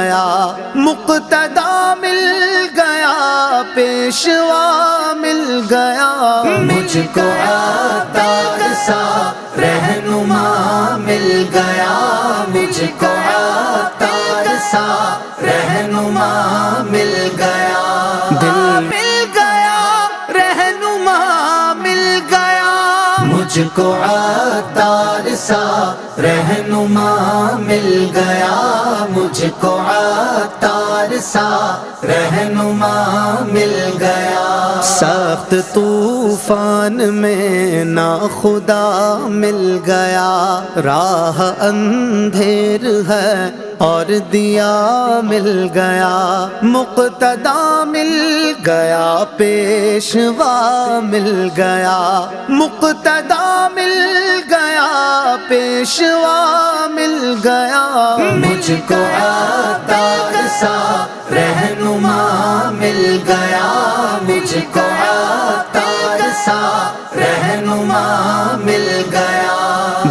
مقتدا مل گیا، پیشوا مل گیا، مجھ کو عطار سا رہنما مل گیا، مجھ کو عطار سا رہنما مل گیا، دل مل گیا، رہنما مل گیا، مجھ کو عطار سا رہنما مل گیا، مجھ کو عطار سا رہنما مل گیا، سخت طوفان میں ناخدا مل گیا، راہ اندھیر ہے اور دیا مل گیا، مقتدا مل گیا، پیشوا مل گیا، مقتدا مل گیا، پیشوا مل گیا، مجھ کو عطار سا رہنما مل گیا، مجھ کو عطار سا رہنما مل گیا،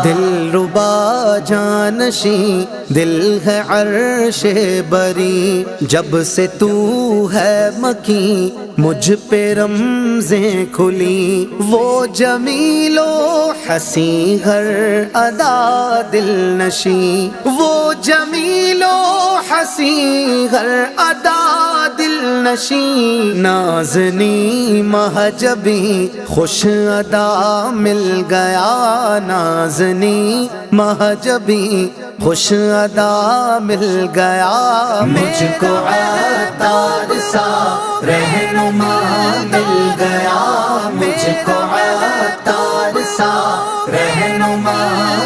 دل ربا جانشیں دل ہے عرش بری، جب سے تو ہے مکی مجھ پہ رمزیں کھلی، وہ جمیل و حسین ہر ادا دل نشیں، وہ جمیل و حسین ہر ادا دل نشیں، نازنی مہجبی خوش ادا مل گیا، نازنی مہجبی خوش ادا مل گیا، مجھ کو عطار سا رہنما مل گیا، مجھ کو عطار سا رہنما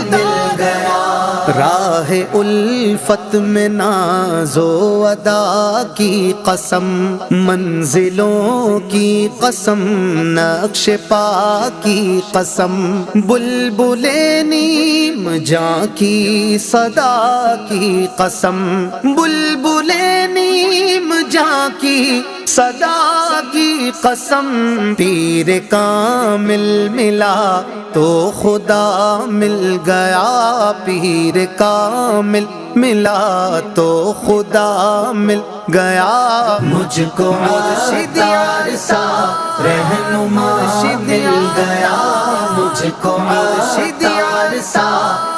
مل گیا، راہ الفت میں ناز و ادا کی قسم، منزلوں کی قسم، نقش پا کی قسم، بلبل نیم جاں کی صدا کی قسم، بلبل نیم جاں کی صدا کی قسم، پیر کامل ملا تو خدا مل گیا، پیر کامل ملا تو خدا مل گیا، مجھ کو عطار سا رہنما مل گیا، مجھ کو عطار سا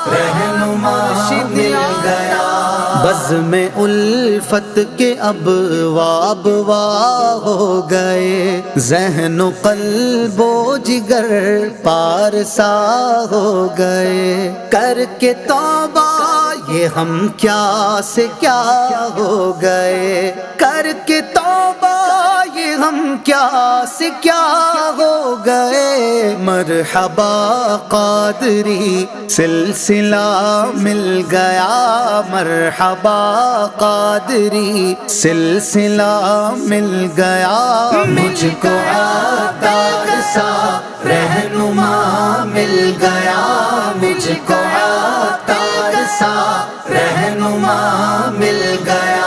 رہنما مل گیا، بزم الفت کے ابواب واہ ہو گئے، ذہن و قلب و جگر پارسا ہو گئے، کر کے توبہ یہ ہم کیا سے کیا ہو گئے، کر کے توبہ یہ ہم کیا سے کیا ہو گئے، مرحبا قادری سلسلہ مل گیا، مرحبا قادری سلسلہ مل گیا، مجھ کو عطار سا رہنما مل گیا، مجھ کو عطار سا رہنما مل گیا،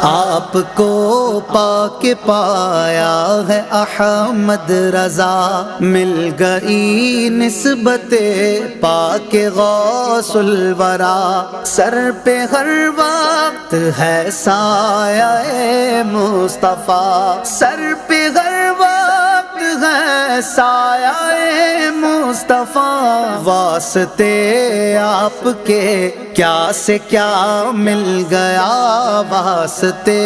آپ کو پا کے پایا ہے احمد رضا، مل گئی نسبت پاک غوث الورا، سر پہ ہر وقت ہے سایہ مصطفیٰ، سر پہ ہر وقت ہے سایہ مصطفیٰ، واسطے آپ کے کیا سے کیا مل گیا، واسطے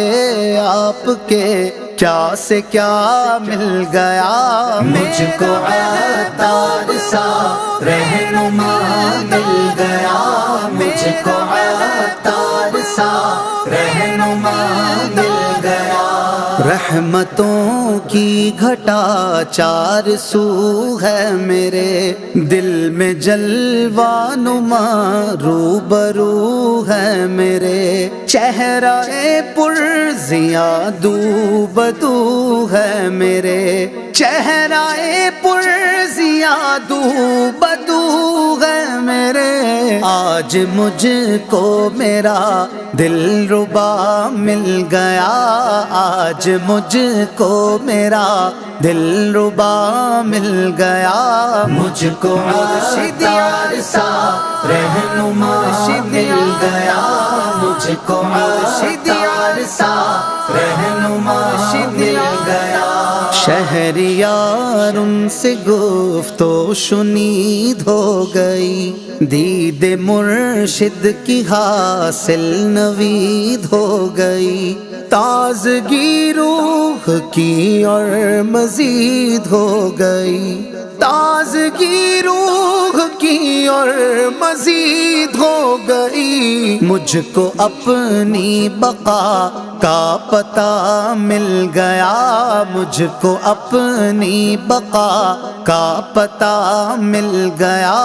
آپ کے کیا سے کیا مل گیا، مجھ کو عطار سا رہنما مل گیا، مجھ کو عطار سا رہنما مل گیا، رحمتوں کی گھٹا چار سو ہے میرے، دل میں جلوہ نما روبرو ہے میرے، چہرہ پر ضیاء دو بدو ہے میرے، چہرہ پرزیا دو بدو ہے میرے، آج مجھ کو میرا دل ربا مل گیا، آج مجھ کو میرا دل ربا مل گیا، مجھ کو مرشد یار سا رہنما مل گیا، مجھ کو مرشد یار سا رہنما مل گیا۔ شہریار ان سے گفت و شنید ہو گئی، دید مرشد کی حاصل نوید ہو گئی، تازگی روح کی اور مزید ہو گئی، تازگی روح کی اور مزید ہو گئی، مجھ کو اپنی بقا کا پتہ مل گیا، مجھ کو اپنی بقا کا پتہ مل گیا،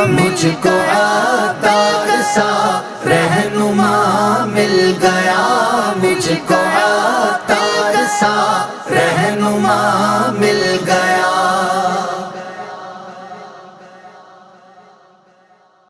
مجھ کو عطار سا رہنما مل گیا، مجھ کو عطار سا رہنما